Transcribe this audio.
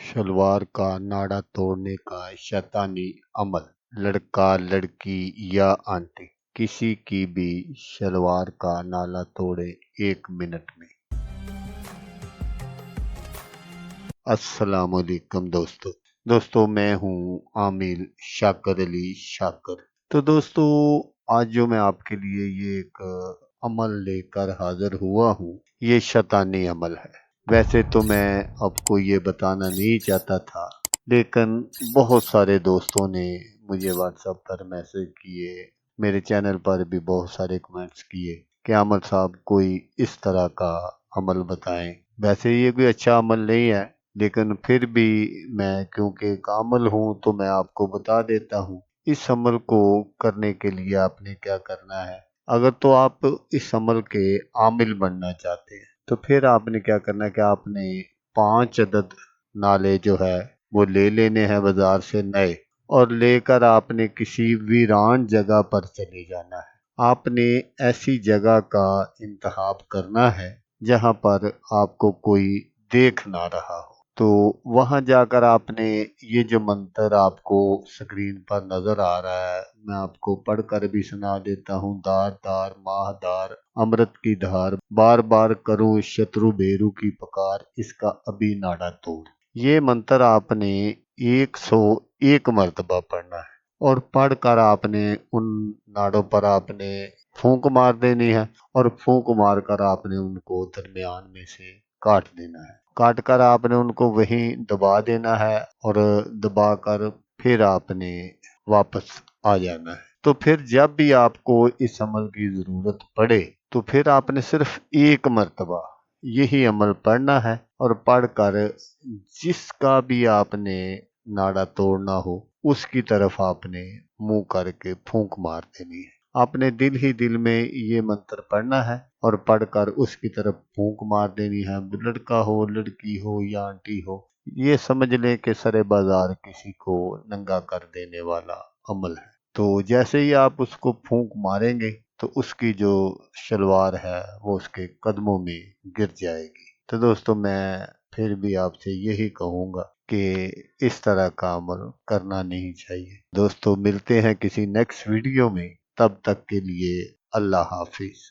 शलवार का नाड़ा तोड़ने का शैतानी अमल। लड़का लड़की या आंटी किसी की भी शलवार का नाला तोड़े 1 मिनट में। अस्सलामुअलैकुम दोस्तों मैं हूँ आमिर शाकर अली शाकर। तो दोस्तों आज जो मैं आपके लिए ये एक अमल लेकर हाजिर हुआ हूँ, ये शैतानी अमल है। वैसे तो मैं आपको ये बताना नहीं चाहता था, लेकिन बहुत सारे दोस्तों ने मुझे व्हाट्सएप पर मैसेज किए, मेरे चैनल पर भी बहुत सारे कमेंट्स किए कि आमिर साहब कोई इस तरह का अमल बताएं। वैसे ये कोई अच्छा अमल नहीं है, लेकिन फिर भी मैं क्योंकि कामिल हूँ तो मैं आपको बता देता हूँ। इस अमल को करने के लिए आपने क्या करना है। अगर तो आप इस अमल के आमिल बनना चाहते हैं तो फिर आपने क्या करना है कि आपने 5 अदद नाले जो है वो ले लेने हैं बाजार से नए, और लेकर आपने किसी वीरान जगह पर चले जाना है। आपने ऐसी जगह का इंतखाब करना है जहां पर आपको कोई देख ना रहा हो। तो वहां जाकर आपने ये जो मंत्र आपको स्क्रीन पर नजर आ रहा है, मैं आपको पढ़कर भी सुना देता हूँ। दार दार माहदार अमृत की धार, बार बार करूं शत्रु बेरू की पुकार, इसका अभी नाड़ा तोड़। ये मंत्र आपने 101 मर्तबा पढ़ना है, और पढ़कर आपने उन नाड़ों पर आपने फूंक मार देनी है, और फूंक मार कर आपने उनको दरमियान में से काट देना है। काट कर आपने उनको वहीं दबा देना है, और दबा कर फिर आपने वापस आ जाना है। तो फिर जब भी आपको इस अमल की जरूरत पड़े तो फिर आपने सिर्फ 1 मर्तबा यही अमल पढ़ना है, और पढ़कर जिसका भी आपने नाड़ा तोड़ना हो उसकी तरफ आपने मुंह करके फूंक मार देनी है। आपने दिल ही दिल में ये मंत्र पढ़ना है और पढ़कर उसकी तरफ फूंक मार देनी है। लड़का हो लड़की हो या आंटी हो, ये समझ लें कि सरे बाजार किसी को नंगा कर देने वाला अमल है। तो जैसे ही आप उसको फूंक मारेंगे तो उसकी जो शलवार है वो उसके कदमों में गिर जाएगी। तो दोस्तों मैं फिर भी आपसे यही कहूँगा कि इस तरह का अमल करना नहीं चाहिए। दोस्तों मिलते हैं किसी नेक्स्ट वीडियो में, तब तक के लिए अल्लाह हाफिज।